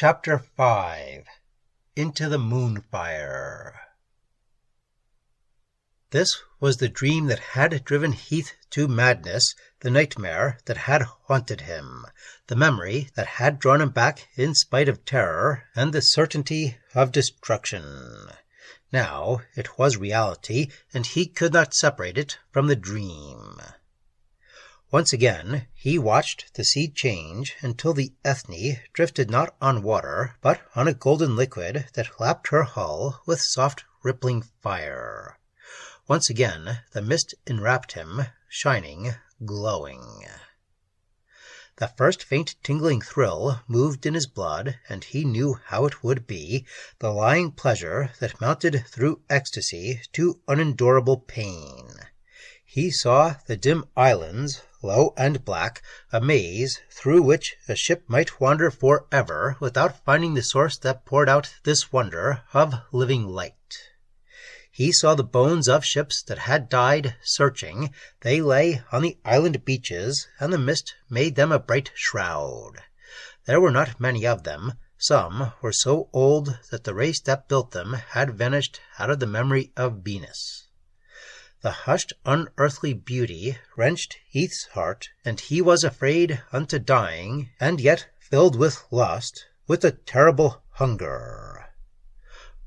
Chapter 5 Into the Moonfire. This was the dream that had driven Heath to madness, the nightmare that had haunted him, the memory that had drawn him back in spite of terror and the certainty of destruction. Now it was reality, and he could not separate it from the dream. Once again he watched the sea change until the Ethne drifted not on water, but on a golden liquid that lapped her hull with soft rippling fire. Once again the mist enwrapped him, shining, glowing. The first faint tingling thrill moved in his blood, and he knew how it would be, the lying pleasure that mounted through ecstasy to unendurable pain. He saw the dim islands, low and black, a maze through which a ship might wander forever without finding the source that poured out this wonder of living light. He saw the bones of ships that had died searching. They lay on the island beaches, and the mist made them a bright shroud. There were not many of them. Some were so old that the race that built them had vanished out of the memory of Venus. The hushed, unearthly beauty wrenched Heath's heart, and he was afraid unto dying, and yet filled with lust, with a terrible hunger.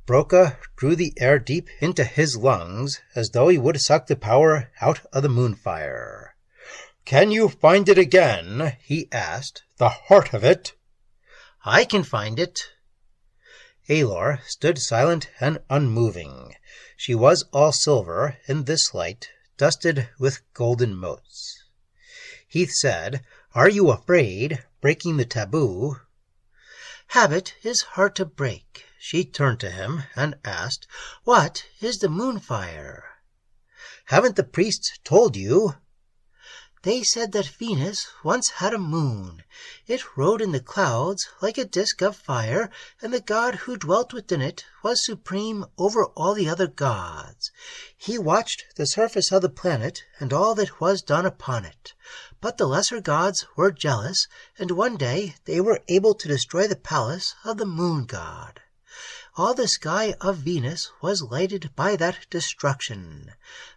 Broca drew the air deep into his lungs, as though he would suck the power out of the Moonfire. "Can you find it again?" he asked. "The heart of it?" "I can find it." Aelor stood silent and unmoving. She was all silver in this light, dusted with golden motes. Heath said, "Are you afraid, breaking the taboo?" "Habit is hard to break." She turned to him and asked, "What is the Moonfire?" "Haven't the priests told you?" "They said that Venus once had a moon. It rode in the clouds like a disk of fire, and the god who dwelt within it was supreme over all the other gods. He watched the surface of the planet and all that was done upon it. But the lesser gods were jealous, and one day they were able to destroy the palace of the moon god. All the sky of Venus was lighted by that destruction.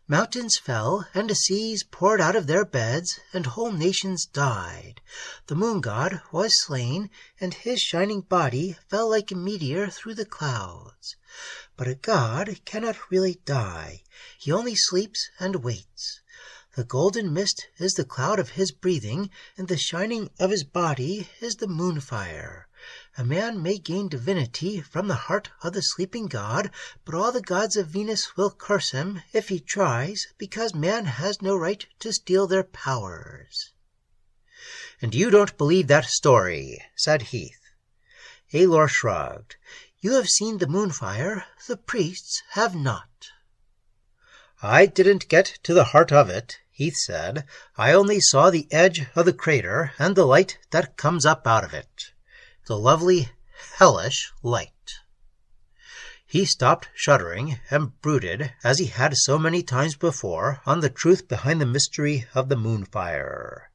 Mountains fell, and seas poured out of their beds, and whole nations died. The moon god was slain, and his shining body fell like a meteor through the clouds. But a god cannot really die. He only sleeps and waits. The golden mist is the cloud of his breathing, and the shining of his body is the Moonfire. A man may gain divinity from the heart of the sleeping god, but all the gods of Venus will curse him if he tries, because man has no right to steal their powers." "And you don't believe that story," said Heath. Aelor shrugged. "You have seen the Moonfire. The priests have not." "I didn't get to the heart of it," Heath said. "I only saw the edge of the crater and the light that comes up out of it. The lovely, hellish light." He stopped shuddering and brooded, as he had so many times before, on the truth behind the mystery of the Moonfire.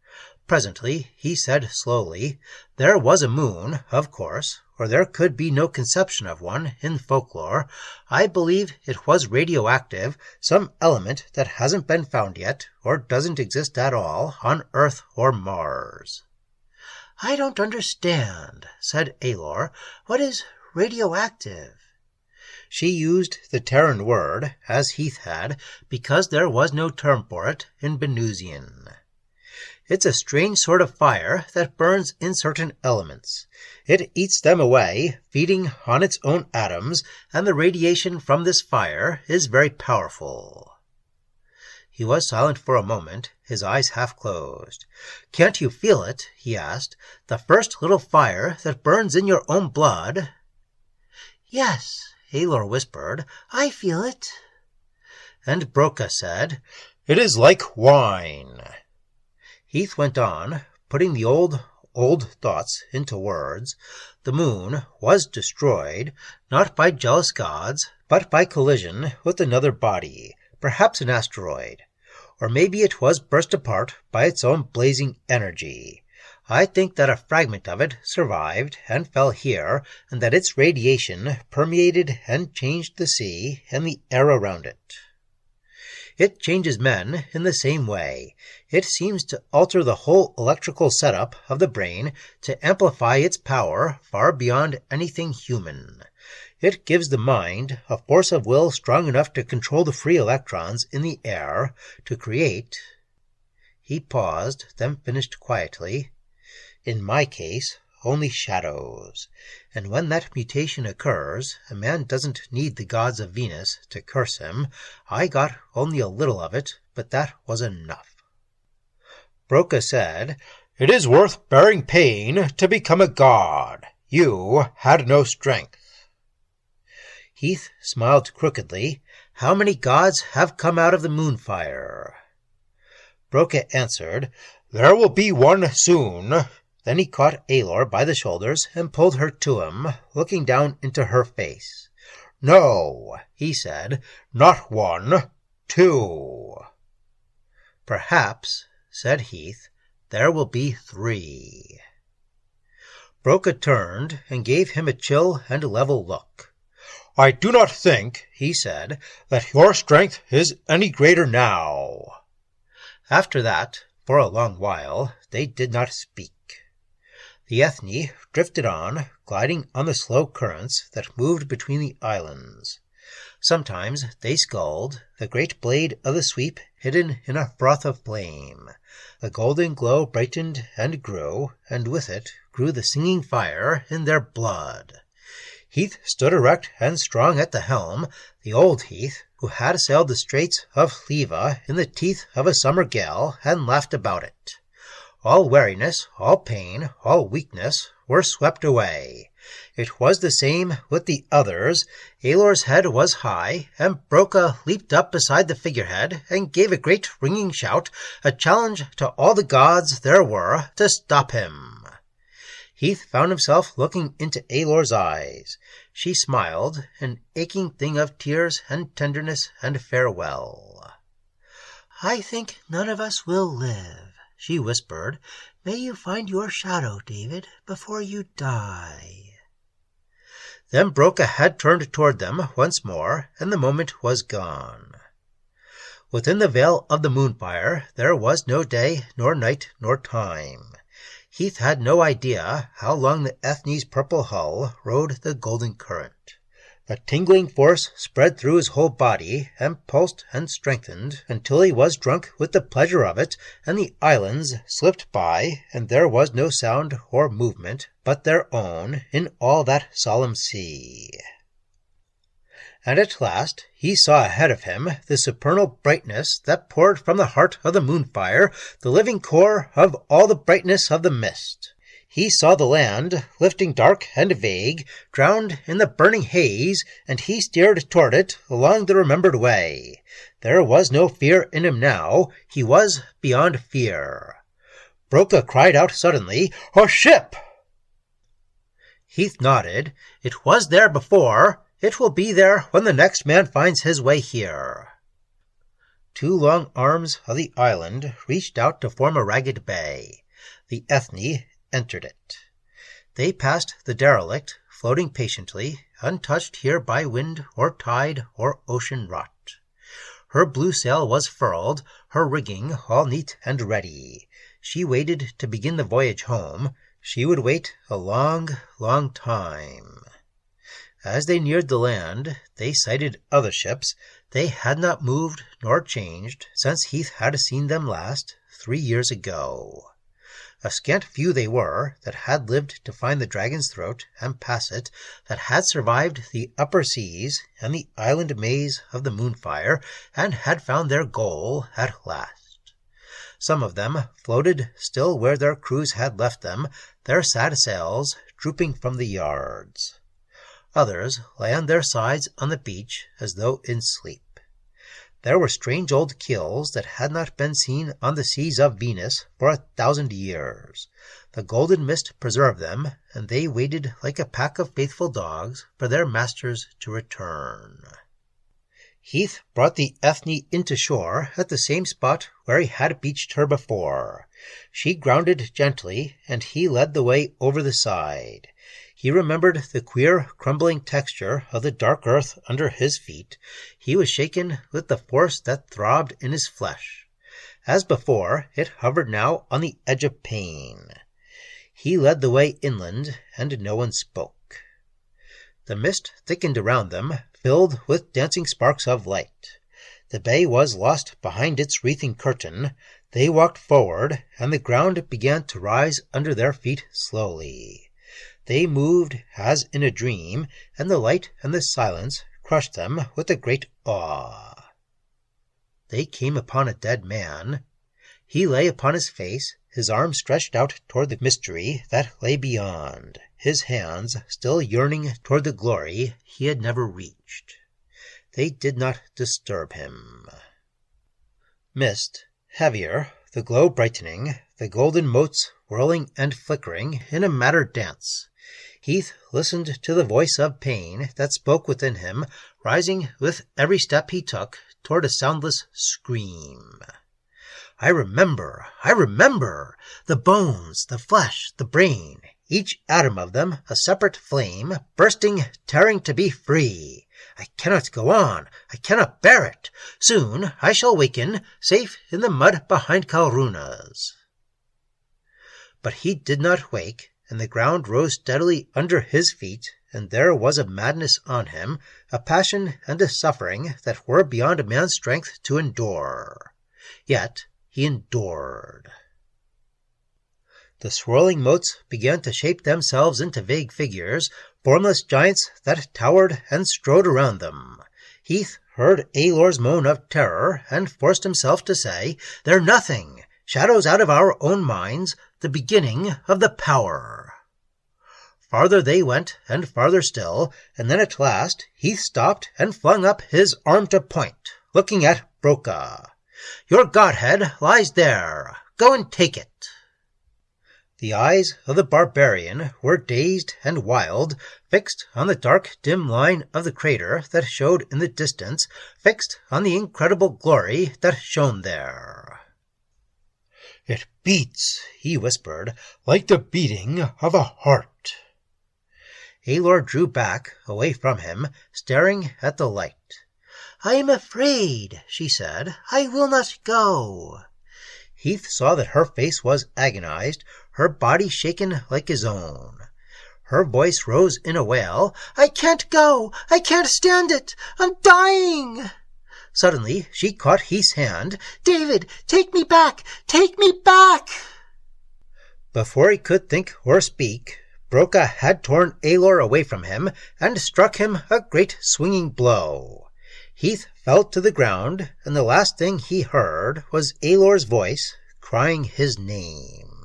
Presently he said slowly, "There was a moon, of course, or there could be no conception of one in folklore. I believe it was radioactive, some element that hasn't been found yet, or doesn't exist at all, on Earth or Mars." "I don't understand," said Aelor. "What is radioactive?" She used the Terran word, as Heath had, because there was no term for it in Venusian. "It's a strange sort of fire that burns in certain elements. It eats them away, feeding on its own atoms, and the radiation from this fire is very powerful." He was silent for a moment, his eyes half closed. "Can't you feel it?" he asked. "The first little fire that burns in your own blood?" "Yes," Aelor whispered. "I feel it." And Broca said, "It is like wine." Heath went on, putting the old thoughts into words. The moon was destroyed, not by jealous gods, but by collision with another body, perhaps an asteroid. Or maybe it was burst apart by its own blazing energy. I think that a fragment of it survived and fell here, and that its radiation permeated and changed the sea and the air around it. It changes men in the same way. It seems to alter the whole electrical setup of the brain to amplify its power far beyond anything human. It gives the mind a force of will strong enough to control the free electrons in the air, to create—" He paused, then finished quietly, "in my case, only shadows. And when that mutation occurs, a man doesn't need the gods of Venus to curse him. I got only a little of it, but that was enough." Broca said, "It is worth bearing pain to become a god. You had no strength." Heath smiled crookedly. "How many gods have come out of the Moonfire?" Broca answered, "There will be one soon." Then he caught Aelor by the shoulders and pulled her to him, looking down into her face. "No," he said, "not one, two." "Perhaps," said Heath, "there will be three." Broca turned and gave him a chill and level look. "I do not think," he said, "that your strength is any greater now." After that, for a long while, they did not speak. The Ethne drifted on, gliding on the slow currents that moved between the islands. Sometimes they sculled, the great blade of the sweep hidden in a froth of flame. The golden glow brightened and grew, and with it grew the singing fire in their blood. Heath stood erect and strong at the helm, the old Heath, who had sailed the straits of Leva in the teeth of a summer gale and laughed about it. All weariness, all pain, all weakness were swept away. It was the same with the others. Aelor's head was high, and Broca leaped up beside the figurehead and gave a great ringing shout, a challenge to all the gods there were to stop him. Heath found himself looking into Aelor's eyes. She smiled, an aching thing of tears and tenderness and farewell. "I think none of us will live," she whispered. "May you find your shadow, David, before you die." Then Broca had turned toward them once more, and the moment was gone. Within the veil of the Moonfire there was no day, nor night, nor time. Heath had no idea how long the Ethne's purple hull rode the golden current. The tingling force spread through his whole body, and pulsed and strengthened, until he was drunk with the pleasure of it, and the islands slipped by, and there was no sound or movement but their own in all that solemn sea. And at last he saw ahead of him the supernal brightness that poured from the heart of the Moonfire, the living core of all the brightness of the mist. He saw the land, lifting dark and vague, drowned in the burning haze, and he steered toward it along the remembered way. There was no fear in him now. He was beyond fear. Broca cried out suddenly, "A ship!" Heath nodded. "It was there before. It will be there when the next man finds his way here." Two long arms of the island reached out to form a ragged bay. The Ethne entered it. They passed the derelict, floating patiently, untouched here by wind or tide or ocean rot. Her blue sail was furled, her rigging all neat and ready. She waited to begin the voyage home. She would wait a long, long time. As they neared the land, they sighted other ships. They had not moved nor changed since Heath had seen them last, 3 years ago. A scant few they were that had lived to find the dragon's throat and pass it, that had survived the upper seas and the island maze of the Moonfire, and had found their goal at last. Some of them floated still where their crews had left them, their sad sails drooping from the yards. Others lay on their sides on the beach as though in sleep. There were strange old keels that had not been seen on the seas of Venus for 1,000 years. The golden mist preserved them, and they waited like a pack of faithful dogs for their masters to return. Heath brought the Ethne into shore at the same spot where he had beached her before. She grounded gently, and he led the way over the side. He remembered the queer, crumbling texture of the dark earth under his feet. He was shaken with the force that throbbed in his flesh. As before, it hovered now on the edge of pain. He led the way inland, and no one spoke. The mist thickened around them, filled with dancing sparks of light. The bay was lost behind its wreathing curtain. They walked forward, and the ground began to rise under their feet slowly. They moved as in a dream, and the light and the silence crushed them with a great awe. They came upon a dead man. He lay upon his face, his arms stretched out toward the mystery that lay beyond, his hands still yearning toward the glory he had never reached. They did not disturb him. Mist, heavier, the glow brightening, the golden motes whirling and flickering in a madder dance. Heath listened to the voice of pain that spoke within him, rising with every step he took toward a soundless scream. I remember, the bones, the flesh, the brain, each atom of them a separate flame, bursting, tearing to be free. I cannot go on, I cannot bear it. Soon I shall waken, safe in the mud behind Calrunas. But he did not wake, and the ground rose steadily under his feet, and there was a madness on him, a passion and a suffering that were beyond a man's strength to endure. Yet he endured. The swirling motes began to shape themselves into vague figures, formless giants that towered and strode around them. Heath heard Aelor's moan of terror, and forced himself to say, "They're nothing, shadows out of our own minds, the beginning of the power." Farther they went, and farther still, and then at last Heath stopped and flung up his arm to point, looking at Broca. "Your godhead lies there. Go and take it." The eyes of the barbarian were dazed and wild, fixed on the dark, dim line of the crater that showed in the distance, fixed on the incredible glory that shone there. "It beats," he whispered, "like the beating of a heart." Aelor drew back, away from him, staring at the light. "I am afraid," she said. "I will not go." Heath saw that her face was agonized, her body shaken like his own. Her voice rose in a wail. "I can't go! I can't stand it! I'm dying!" Suddenly she caught Heath's hand. "David, take me back! Take me back!" Before he could think or speak, Broca had torn Aelor away from him and struck him a great swinging blow. Heath fell to the ground, and the last thing he heard was Aelor's voice crying his name.